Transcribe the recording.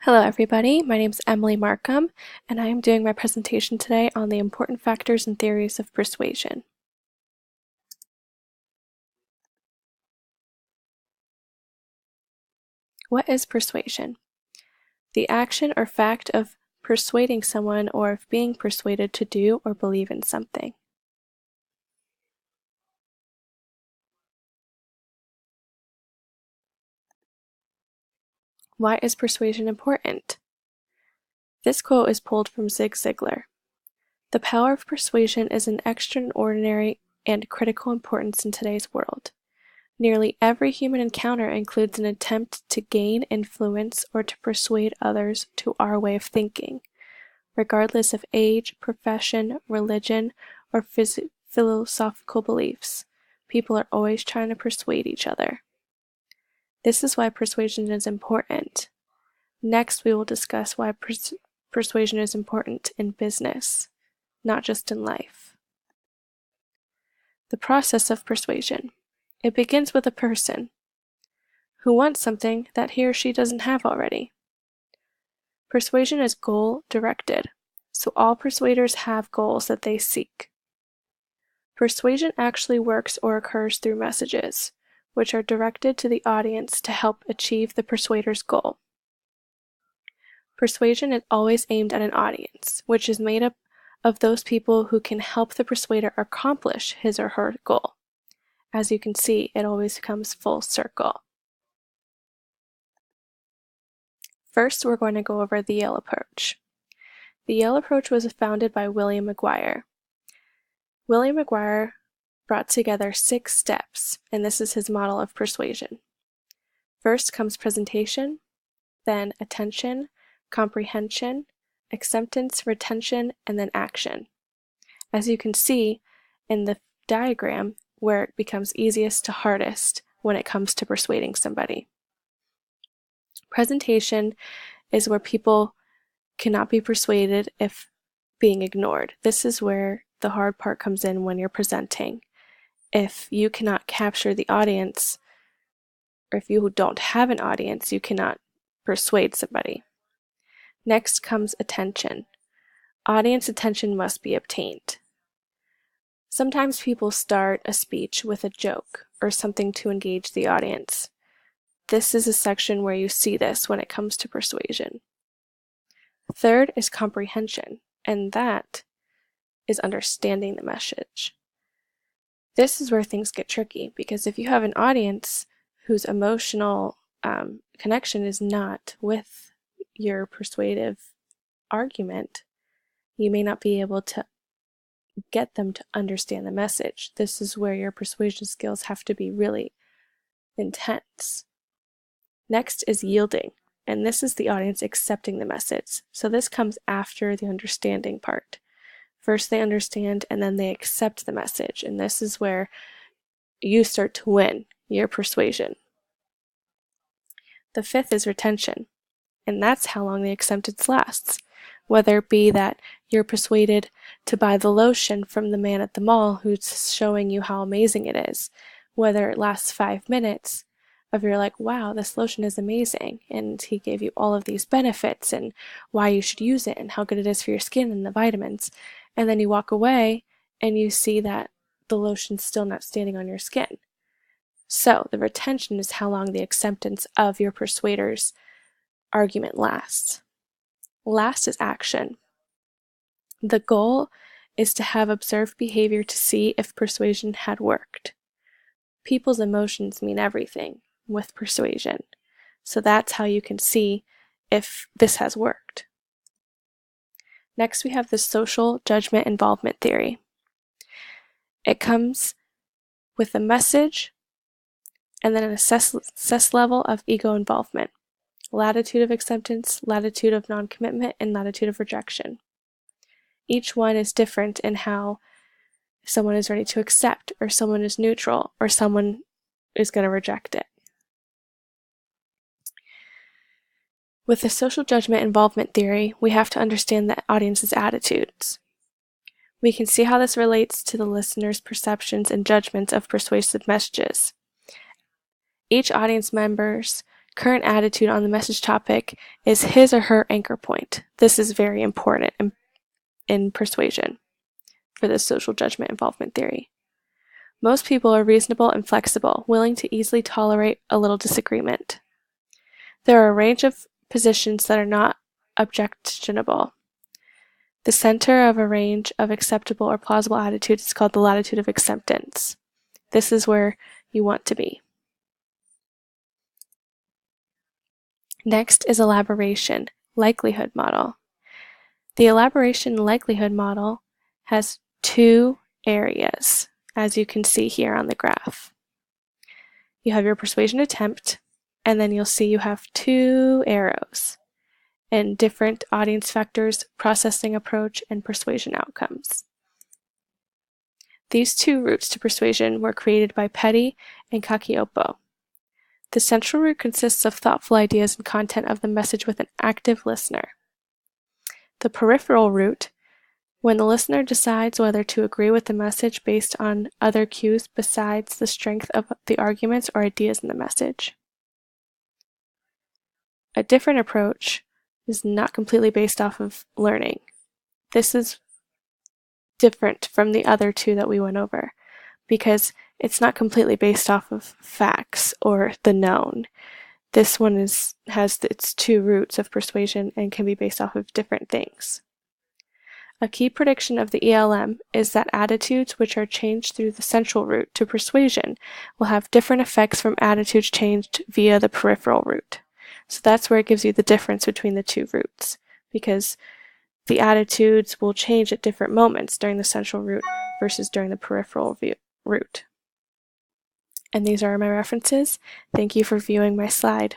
Hello everybody, my name is Emily Markham, and I am doing my presentation today on the important factors and theories of persuasion. What is persuasion? The action or fact of persuading someone or of being persuaded to do or believe in something. Why is persuasion important? This quote is pulled from Zig Ziglar. The power of persuasion is an extraordinary and critical importance in today's world. Nearly every human encounter includes an attempt to gain influence or to persuade others to our way of thinking, regardless of age, profession, religion, or philosophical beliefs. People are always trying to persuade each other. This is why persuasion is important. Next, we will discuss why persuasion is important in business, not just in life. The process of persuasion. It begins with a person who wants something that he or she doesn't have already. Persuasion is goal-directed, so all persuaders have goals that they seek. Persuasion actually works or occurs through messages, which are directed to the audience to help achieve the persuader's goal. Persuasion is always aimed at an audience, which is made up of those people who can help the persuader accomplish his or her goal. As you can see, it always comes full circle. First, we're going to go over the Yale approach. The Yale approach was founded by William McGuire. William McGuire brought together 6 steps, and this is his model of persuasion. First comes presentation, then attention, comprehension, acceptance, retention, and then action. As you can see in the diagram, where it becomes easiest to hardest when it comes to persuading somebody. Presentation is where people cannot be persuaded if being ignored. This is where the hard part comes in when you're presenting. If you cannot capture the audience, or if you don't have an audience, you cannot persuade somebody. Next comes attention. Audience attention must be obtained. Sometimes people start a speech with a joke or something to engage the audience. This is a section where you see this when it comes to persuasion. Third is comprehension, and that is understanding the message. This is where things get tricky, because if you have an audience whose emotional connection is not with your persuasive argument, you may not be able to get them to understand the message. This is where your persuasion skills have to be really intense. Next is yielding, and this is the audience accepting the message. So this comes after the understanding part. First they understand, and then they accept the message, and this is where you start to win your persuasion. The fifth is retention, and that's how long the acceptance lasts. Whether it be that you're persuaded to buy the lotion from the man at the mall who's showing you how amazing it is, whether it lasts 5 minutes of you're like, wow, this lotion is amazing, and he gave you all of these benefits and why you should use it and how good it is for your skin and the vitamins, and then you walk away and you see that the lotion's still not standing on your skin. So the retention is how long the acceptance of your persuader's argument lasts. Last is action. The goal is to have observed behavior to see if persuasion had worked. People's emotions mean everything with persuasion, so that's how you can see if this has worked. Next, we have the social judgment involvement theory. It comes with a message and then an assessed level of ego involvement. Latitude of acceptance, latitude of non-commitment, and latitude of rejection. Each one is different in how someone is ready to accept, or someone is neutral, or someone is going to reject it. With the social judgment involvement theory, we have to understand the audience's attitudes. We can see how this relates to the listener's perceptions and judgments of persuasive messages. Each audience member's current attitude on the message topic is his or her anchor point. This is very important in persuasion for this social judgment involvement theory. Most people are reasonable and flexible, willing to easily tolerate a little disagreement. There are a range of positions that are not objectionable. The center of a range of acceptable or plausible attitudes is called the latitude of acceptance. This is where you want to be. Next is elaboration, likelihood model. The elaboration likelihood model has two areas, as you can see here on the graph. You have your persuasion attempt, and then you'll see you have two arrows and different audience factors, processing approach, and persuasion outcomes. These two routes to persuasion were created by Petty and Cacioppo. The central route consists of thoughtful ideas and content of the message with an active listener. The peripheral route, when the listener decides whether to agree with the message based on other cues besides the strength of the arguments or ideas in the message. A different approach is not completely based off of learning. This is different from the other two that we went over because it's not completely based off of facts or the known. This one has its two roots of persuasion and can be based off of different things. A key prediction of the ELM is that attitudes which are changed through the central route to persuasion will have different effects from attitudes changed via the peripheral route. So that's where it gives you the difference between the two routes, because the attitudes will change at different moments during the central route versus during the peripheral route. And these are my references. Thank you for viewing my slide.